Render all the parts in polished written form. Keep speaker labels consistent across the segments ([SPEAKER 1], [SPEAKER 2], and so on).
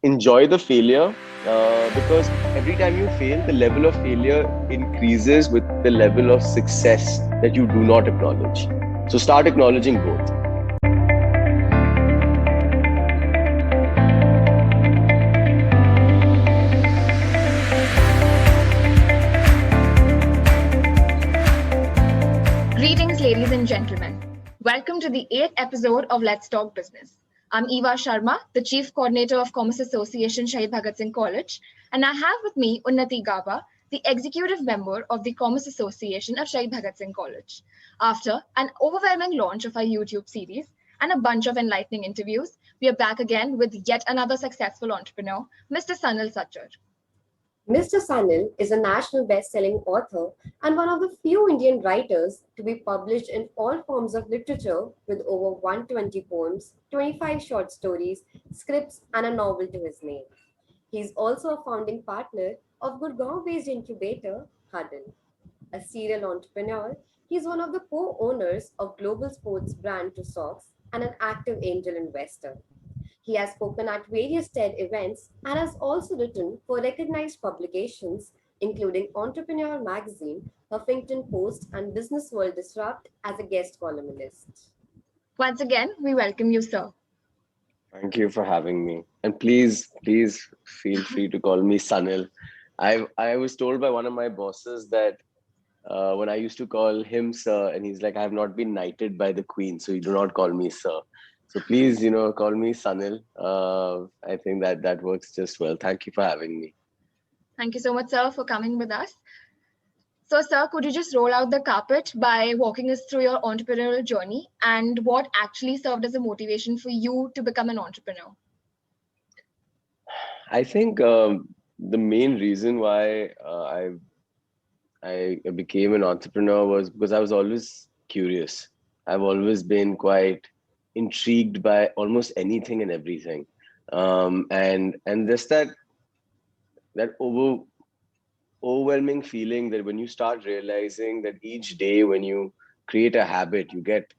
[SPEAKER 1] enjoy the failure because every time you fail, the level of failure increases with the level of success that you do not acknowledge. So start acknowledging both.
[SPEAKER 2] Greetings, ladies and gentlemen. Welcome to the 8th episode of Let's Talk Business. I'm Eva Sharma, the Chief Coordinator of Commerce Association Shaheed Bhagat Singh College, and I have with me Unnati Gaba, the Executive Member of the Commerce Association of Shaheed Bhagat Singh College. After an overwhelming launch of our YouTube series and a bunch of enlightening interviews, we are back again with yet another successful entrepreneur, Mr. Sanil Sachar.
[SPEAKER 3] Mr. Sanil is a national best-selling author and one of the few Indian writers to be published in all forms of literature with over 120 poems, 25 short stories, scripts, and a novel to his name. He is also a founding partner of Gurgaon-based incubator, Huddle. A serial entrepreneur, he is one of the co-owners of global sports brand Trusox and an active angel investor. He has spoken at various TED events and has also written for recognized publications, including Entrepreneur Magazine, Huffington Post, and Business World Disrupt as a guest columnist.
[SPEAKER 2] Once again, we welcome you, sir.
[SPEAKER 1] Thank you for having me. And please feel free to call me Sanil. I was told by one of my bosses that when I used to call him sir, and he's like, I have not been knighted by the queen, so you do not call me sir. So please, call me Sanil. I think that works just well. Thank you for having me.
[SPEAKER 2] Thank you so much, sir, for coming with us. So, sir, could you just roll out the carpet by walking us through your entrepreneurial journey and what actually served as a motivation for you to become an entrepreneur?
[SPEAKER 1] I think the main reason why I became an entrepreneur was because I was always curious. I've always been quite intrigued by almost anything and everything, and just that overwhelming feeling that when you start realizing that each day when you create a habit, you get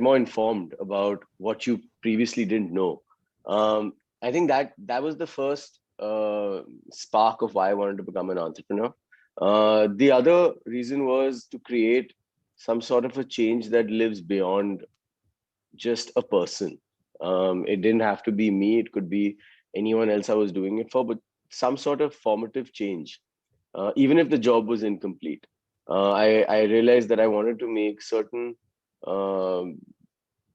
[SPEAKER 1] more informed about what you previously didn't know. I think that was the first spark of why I wanted to become an entrepreneur. The other reason was to create some sort of a change that lives beyond just a person. It didn't have to be me, it could be anyone else I was doing it for, but some sort of formative change, even if the job was incomplete. I realized that I wanted to make certain um,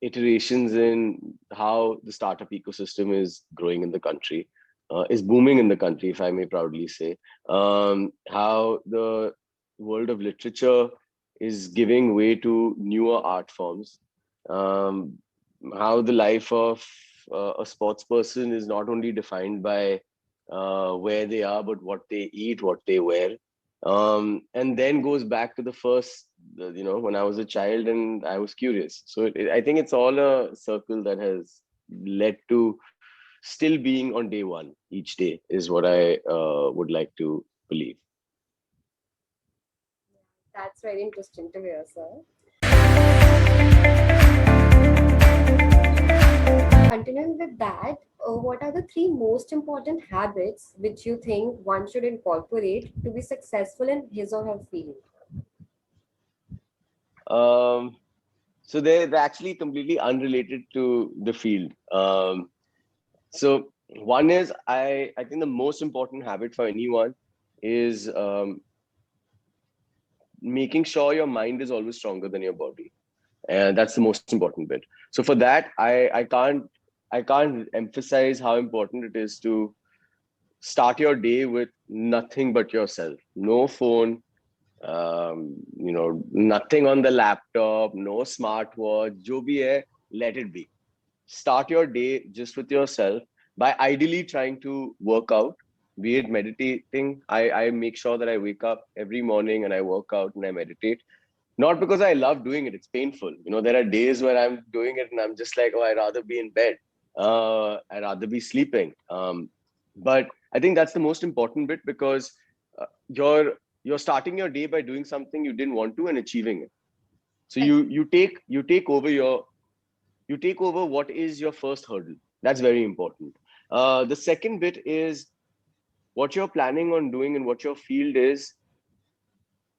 [SPEAKER 1] iterations in how the startup ecosystem is growing in the country, is booming in the country, if I may proudly say. How the world of literature is giving way to newer art forms. Um, how the life of a sports person is not only defined by where they are, but what they eat, what they wear. And then goes back to the first, when I was a child and I was curious. So I think it's all a circle that has led to still being on day one each day, is what I would like to believe.
[SPEAKER 3] That's very interesting to hear, sir. Continuing with that, what are the three most important habits which you think one should incorporate to be successful in his or her field?
[SPEAKER 1] Um, so they're actually completely unrelated to the field. So one is, I think the most important habit for anyone is making sure your mind is always stronger than your body, and that's the most important bit. So for that, I can't emphasize how important it is to start your day with nothing but yourself. No phone, nothing on the laptop, no smartwatch, jo bhi hai, let it be. Start your day just with yourself by ideally trying to work out, be it meditating. I make sure that I wake up every morning and I work out and I meditate. Not because I love doing it, it's painful. There are days where I'm doing it and I'm just like, oh, I'd rather be in bed. I'd rather be sleeping. But I think that's the most important bit, because you're starting your day by doing something you didn't want to and achieving it. So you take over what is your first hurdle. That's very important. The second bit is what you're planning on doing and what your field is.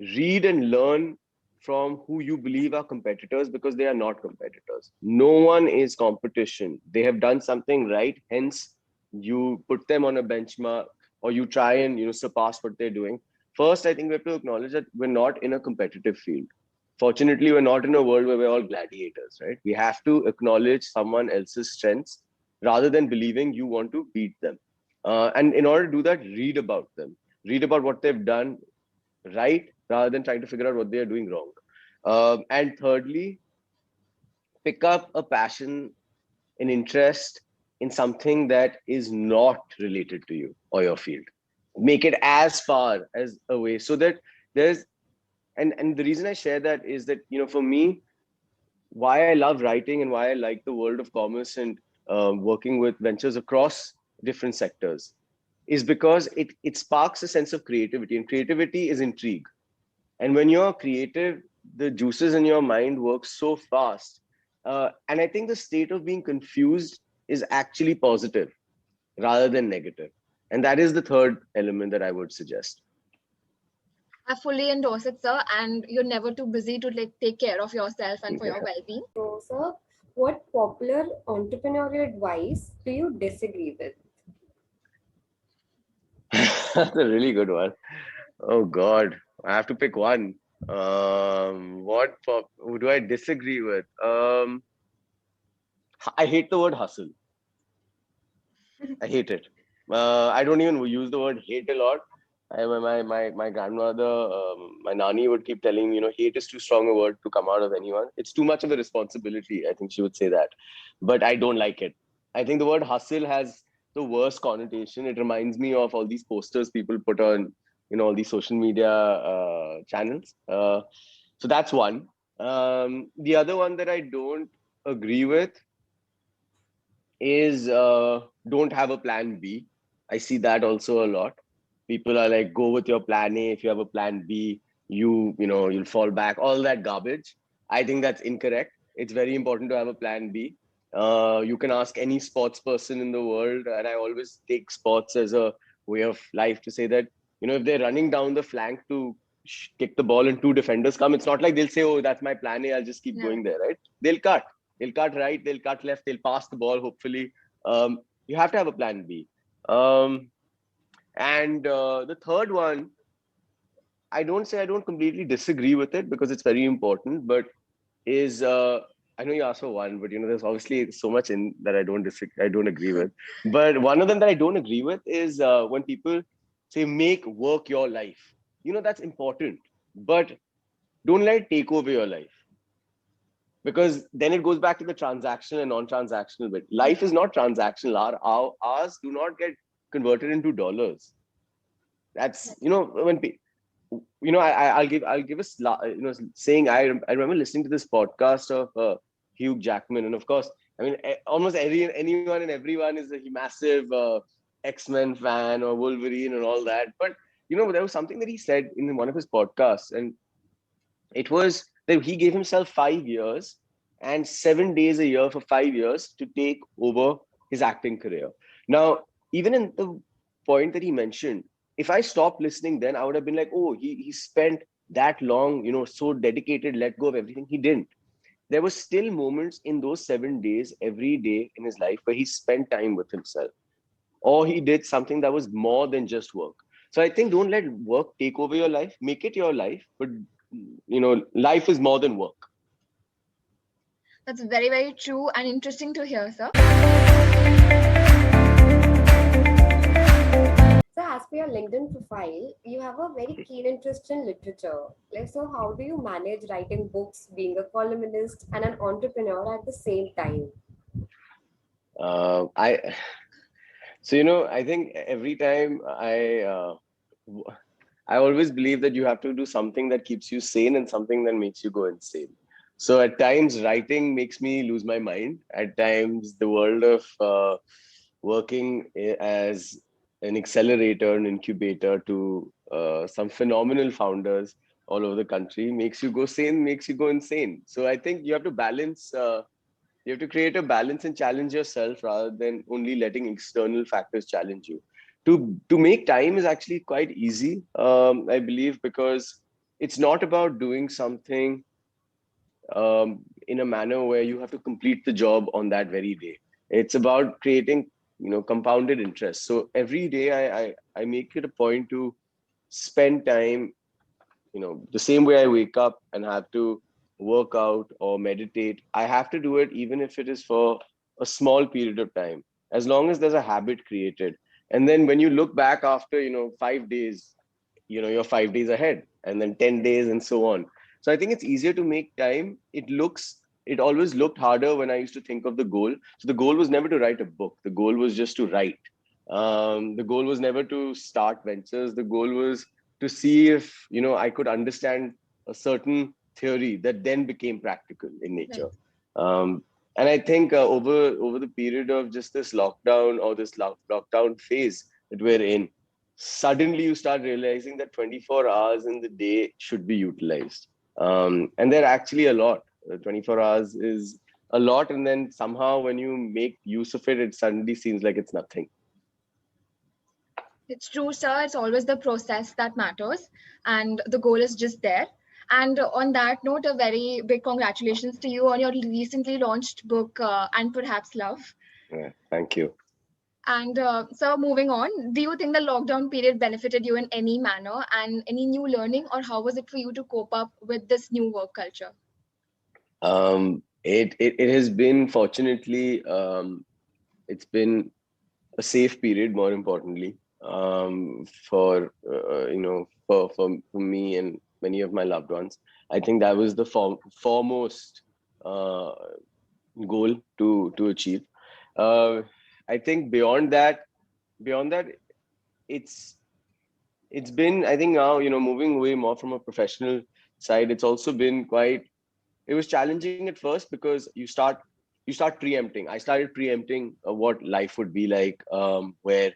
[SPEAKER 1] Read and learn from who you believe are competitors, because they are not competitors. No one is competition. They have done something right, hence you put them on a benchmark, or you try and surpass what they're doing. First, I think we have to acknowledge that we're not in a competitive field. Fortunately, we're not in a world where we're all gladiators, right? We have to acknowledge someone else's strengths rather than believing you want to beat them. And in order to do that, read about them, read about what they've done right rather than trying to figure out what they are doing wrong. And thirdly, pick up a passion, an interest in something that is not related to you or your field. Make it as far as away so that there's and the reason I share that is that for me, why I love writing and why I like the world of commerce and working with ventures across different sectors is because it sparks a sense of creativity, and creativity is intrigue. And when you're creative, the juices in your mind work so fast. And I think the state of being confused is actually positive rather than negative. And that is the third element that I would suggest.
[SPEAKER 2] I fully endorse it, sir. And you're never too busy to take care of yourself and for your
[SPEAKER 1] Yeah.
[SPEAKER 2] well-being.
[SPEAKER 3] So, sir, what popular entrepreneurial advice do you disagree with?
[SPEAKER 1] That's a really good one. Oh God, I have to pick one. Who do I disagree with? I hate the word hustle. I hate it. I don't even use the word hate a lot. My grandmother, my nani would keep telling me, hate is too strong a word to come out of anyone. It's too much of a responsibility. I think she would say that, but I don't like it. I think the word hustle has the worst connotation. It reminds me of all these posters people put on, all these social media channels. So that's one. The other one that I don't agree with is don't have a plan B. I see that also a lot. People are like, go with your plan A. If you have a plan B, you'll fall back. All that garbage. I think that's incorrect. It's very important to have a plan B. You can ask any sports person in the world, and I always take sports as a way of life to say that if they're running down the flank to kick the ball and two defenders come, it's not like they'll say, "Oh, that's my plan A. I'll just keep
[SPEAKER 2] No.
[SPEAKER 1] going there." Right? They'll cut right, they'll cut left, they'll pass the ball, hopefully. You have to have a plan B. And the third one, I don't say I don't completely disagree with it because it's very important, but is I know you asked for one, but there's obviously so much in that I don't agree with. But one of them that I don't agree with is when people say make work your life. That's important, but don't let it take over your life, because then it goes back to the transactional and non-transactional bit. Life is not transactional. Ours do not get converted into dollars. That's when I'll give a saying. I remember listening to this podcast of Hugh Jackman, and of course, I mean almost anyone and everyone is a massive X-Men fan or Wolverine and all that. But there was something that he said in one of his podcasts, and it was that he gave himself 5 years and 7 days a year for 5 years to take over his acting career. Now, even in the point that he mentioned, if I stopped listening then, I would have been like, oh, he spent that long, so dedicated, let go of everything. He didn't. There were still moments in those 7 days every day in his life where he spent time with himself, or he did something that was more than just work. So I think don't let work take over your life. Make it your life, but life is more than work.
[SPEAKER 2] That's very, very true and interesting to hear, sir.
[SPEAKER 3] So, as per your LinkedIn profile, you have a very keen interest in literature. Like, so how do you manage writing books, being a columnist, and an entrepreneur at the same time?
[SPEAKER 1] I so I think every time I always believe that you have to do something that keeps you sane and something that makes you go insane. So at times writing makes me lose my mind. At times the world of working as an accelerator, an incubator to some phenomenal founders all over the country makes you go sane, makes you go insane. So I think you have to balance You have to create a balance and challenge yourself rather than only letting external factors challenge you. To make time is actually quite easy, I believe, because it's not about doing something in a manner where you have to complete the job on that very day. It's about creating, compounded interest. So every day I make it a point to spend time, the same way I wake up and have to work out or meditate. I have to do it even if it is for a small period of time, as long as there's a habit created. And then when you look back after, 5 days, you're 5 days ahead, and then 10 days, and so on. So I think it's easier to make time. It always looked harder when I used to think of the goal. So the goal was never to write a book. The goal was just to write. The goal was never to start ventures. The goal was to see if, I could understand a certain theory that then became practical in nature.
[SPEAKER 2] Right.
[SPEAKER 1] um, and I think over the period of just this lockdown, or this lockdown phase that we're in, suddenly you start realizing that 24 hours in the day should be utilized. And they're actually a lot. 24 hours is a lot, and then somehow when you make use of it, it suddenly seems like it's nothing.
[SPEAKER 2] It's true, sir. It's always the process that matters, and the goal is just there. And on that note, a very big congratulations to you on your recently launched book, And Perhaps Love.
[SPEAKER 1] Yeah, thank you.
[SPEAKER 2] And so, moving on, do you think the lockdown period benefited you in any manner and any new learning, or how was it for you to cope up with this new work culture?
[SPEAKER 1] It has been, fortunately, it's been a safe period, more importantly, for for me and many of my loved ones. I think that was the foremost uh, goal to achieve. uh, I think beyond that, it's it's been, I think, now, moving away more from a professional side. It's also been quite, it was challenging at first, because you start preempting. I started preempting what life would be like, where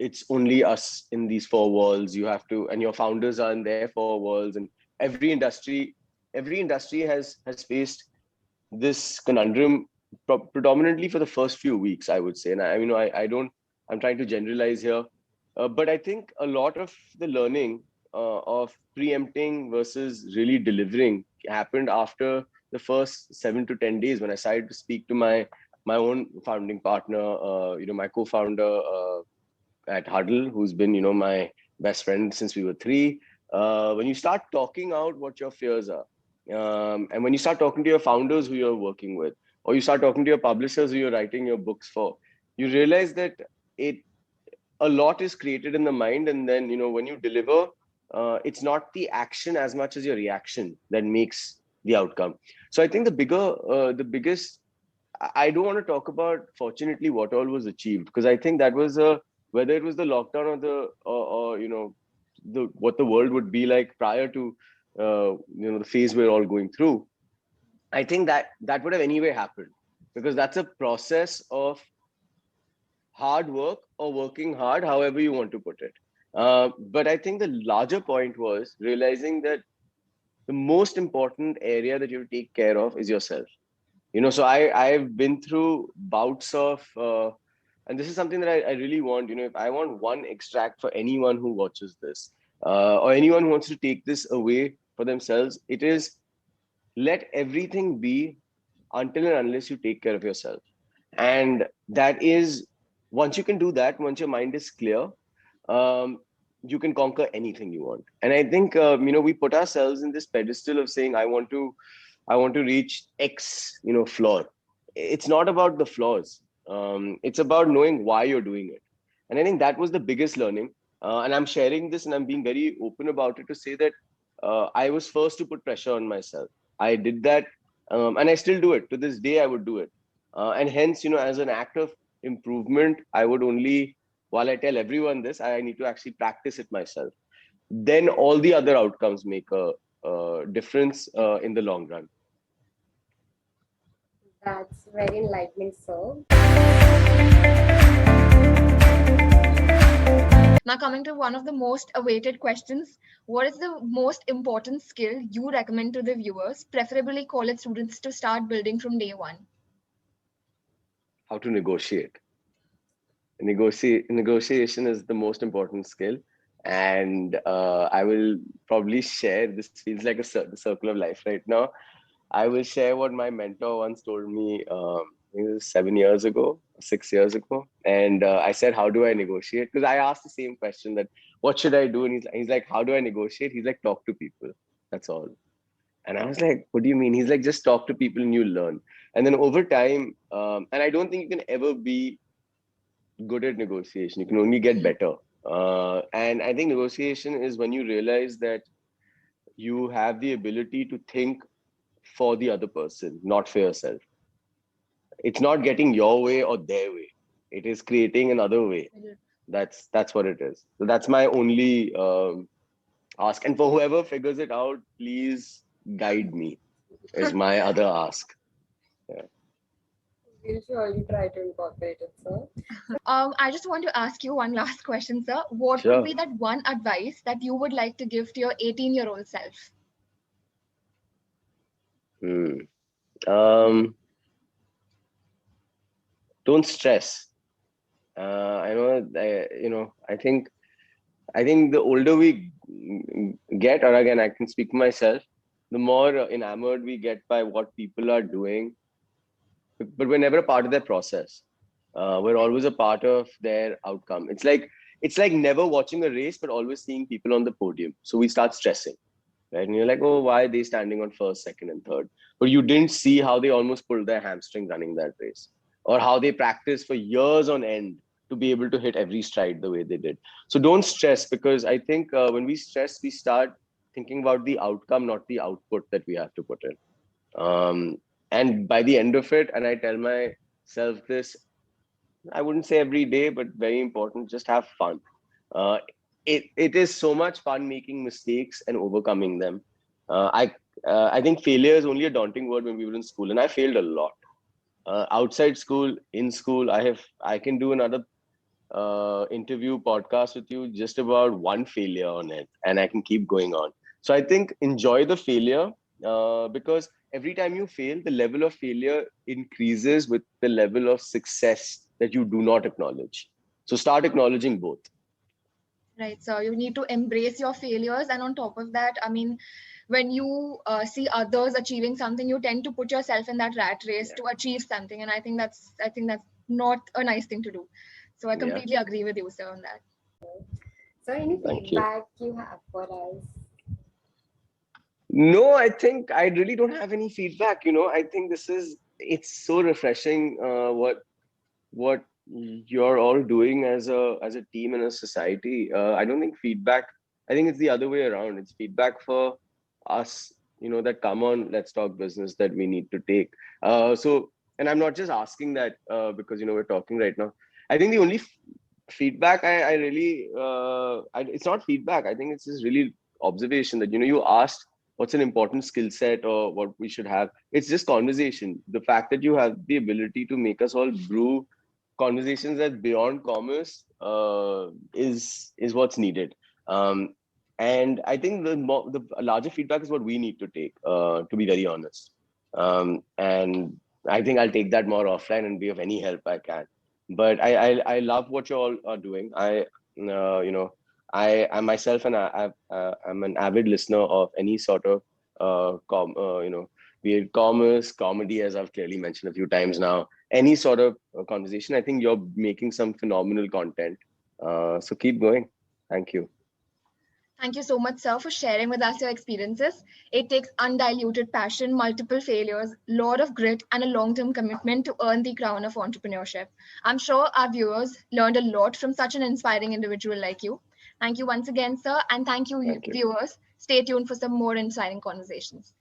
[SPEAKER 1] it's only us in these four walls. You have to, and your founders are in their four walls. And every industry has faced this conundrum, predominantly for the first few weeks, I would say. And I don't, I'm trying to generalize here, but I think a lot of the learning of preempting versus really delivering happened after the first 7 to 10 days, when I started to speak to my own founding partner, my co-founder at Huddle, who's been, my best friend since we were three. When you start talking out what your fears are, and when you start talking to your founders who you're working with, or you start talking to your publishers who you're writing your books for, you realize that it a lot is created in the mind. And then, when you deliver, it's not the action as much as your reaction that makes the outcome. So I think the biggest, I don't want to talk about, fortunately, what all was achieved, because I think that was whether it was the lockdown, or the what the world would be like prior to the phase we're all going through. I think that would have anyway happened, because that's a process of hard work, or working hard, however you want to put it. But I think the larger point was realizing that the most important area that you take care of is yourself. So I've been through bouts of and this is something that I really want, if I want one extract for anyone who watches this, or anyone who wants to take this away for themselves, it is: let everything be until and unless you take care of yourself. And that is, once you can do that, once your mind is clear, um, you can conquer anything you want. And I think we put ourselves in this pedestal of saying, I want to reach X, floor. It's not about the flaws. It's about knowing why you're doing it. And I think that was the biggest learning. And I'm sharing this, and I'm being very open about it, to say that I was first to put pressure on myself. I did that, and I still do it to this day. I would do it, and hence, as an act of improvement, I would only, while I tell everyone this, I need to actually practice it myself. Then all the other outcomes make a difference in the long run.
[SPEAKER 3] That's very enlightening, sir.
[SPEAKER 2] Now, coming to one of the most awaited questions, what is the most important skill you recommend to the viewers, preferably college students, to start building from day one?
[SPEAKER 1] how to negotiate. Negotiation is the most important skill, and I will probably share. This feels like the circle of life right now. I will share what my mentor once told me. I think it was 7 years ago, 6 years ago, and I said, "How do I negotiate?" Because I asked the same question that, "What should I do?" And he's like, "How do I negotiate?" He's like, "Talk to people. That's all." And I was like, "What do you mean?" He's like, "Just talk to people and you learn." And then over time, and I don't think you can ever be good at negotiation. You can only get better. And I think negotiation is when you realize that you have the ability to think for the other person, not for yourself. It's not getting your way or their way. It is creating another way. That's what it is. So that's my only ask. And for whoever figures it out, please guide me. Is my other ask. Yeah.
[SPEAKER 3] We'll surely try to incorporate it, sir.
[SPEAKER 2] I just want to ask you one last question, sir. What would
[SPEAKER 1] Sure.
[SPEAKER 2] be that one advice that you would like to give to your 18-year-old self?
[SPEAKER 1] Hmm. Um, don't stress. I know. I think the older we get, or again, I can speak for myself, the more enamored we get by what people are doing, but we're never a part of their process. We're always a part of their outcome. It's like never watching a race, but always seeing people on the podium. So we start stressing, right? And you're like, oh, why are they standing on first, second, and third? But you didn't see how they almost pulled their hamstring running that race, or how they practiced for years on end to be able to hit every stride the way they did. So don't stress, because I think when we stress, we start thinking about the outcome, not the output that we have to put in. Um, and by the end of it, and I tell myself this, I wouldn't say every day, but very important, just have fun. Uh, it is so much fun making mistakes and overcoming them. I think failure is only a daunting word when we were in school, and I failed a lot. Outside school, in school, I can do another interview podcast with you just about one failure on it, and I can keep going on. So I think enjoy the failure, because every time you fail, the level of failure increases with the level of success that you do not acknowledge. So start acknowledging both.
[SPEAKER 2] Right. So you need to embrace your failures. And on top of that, I mean, when you see others achieving something, you tend to put yourself in that rat race
[SPEAKER 1] Yeah.
[SPEAKER 2] to achieve something. And I think that's not a nice thing to do. So I
[SPEAKER 1] Yeah.
[SPEAKER 2] completely agree with you, sir, on that.
[SPEAKER 3] So, any
[SPEAKER 1] Thank you.
[SPEAKER 3] feedback you have for us?
[SPEAKER 1] No, I think I really don't have any feedback. I think it's so refreshing, what you're all doing as a team and a society. I don't think feedback. I think it's the other way around. It's feedback for us, that come on, let's talk business, that we need to take. So, and I'm not just asking that because we're talking right now. I think the only feedback I really it's not feedback. I think it's just really observation that you asked what's an important skill set or what we should have. It's just conversation. The fact that you have the ability to make us all brew conversations that's beyond commerce is what's needed. And I think the larger feedback is what we need to take, to be very honest. And I think I'll take that more offline and be of any help I can. But I love what you all are doing. I myself, and I'm an avid listener of any sort of be it commerce, comedy, as I've clearly mentioned a few times now, any sort of conversation. I think you're making some phenomenal content. So keep going. Thank you.
[SPEAKER 2] Thank you so much, sir, for sharing with us your experiences. It takes undiluted passion, multiple failures, lot of grit, and a long-term commitment to earn the crown of entrepreneurship. I'm sure our viewers learned a lot from such an inspiring individual like you. Thank you once again, sir, and thank you,
[SPEAKER 1] Thank you.
[SPEAKER 2] viewers. Stay tuned for some more inspiring conversations.